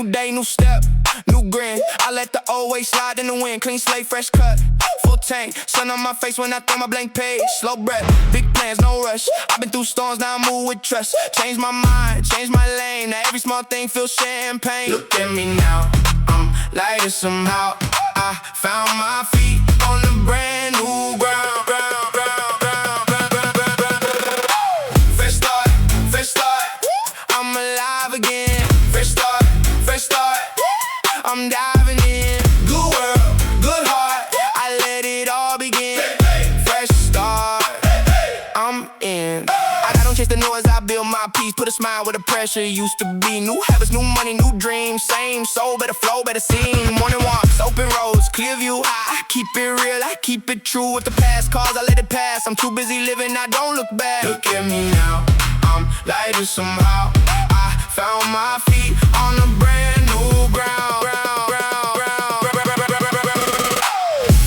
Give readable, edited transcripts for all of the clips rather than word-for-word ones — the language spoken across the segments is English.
new day, new step, new grin. I let the old way slide in the wind. Clean slate, fresh cut, full tank. Sun on my face when I throw my blank page. Slow breath, big plans, no rush. I've been through storms, now I move with trust. Change my mind, change my lane. Now every small thing feels champagne. Look at me now, I'm lighter somehow. I found my feet on the brand new ground. Fresh start, fresh start, I'm alive again. Fresh start, fresh start, I'm diving in. Good world, good heart, I let it all begin. Fresh start, I'm in. I don't chase the noise, I build my peace. Put a smile where the pressure used to be. New habits, new money, new dreams. Same soul, better flow, better sing. Morning walks, open roads, clear view. I keep it real, I keep it true. With the past cars, I let it pass. I'm too busy living, I don't look back. Look at me now, I'm lighter somehow. I found my feet on a brand new ground.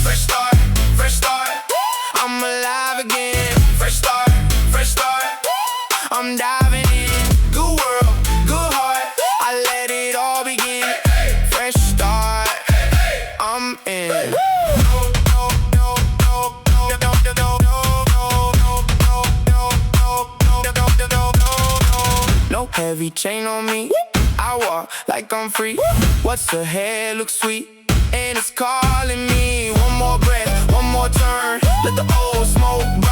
Fresh start, fresh start, I'm alive again. Fresh start, fresh start, I'm diving in. Good world, good heart, I let it all begin. Fresh start, I'm in. No heavy chain on me, I walk like I'm free. What's ahead looks sweet, and it's calling me. One more breath, one more turn, let the old smoke burn.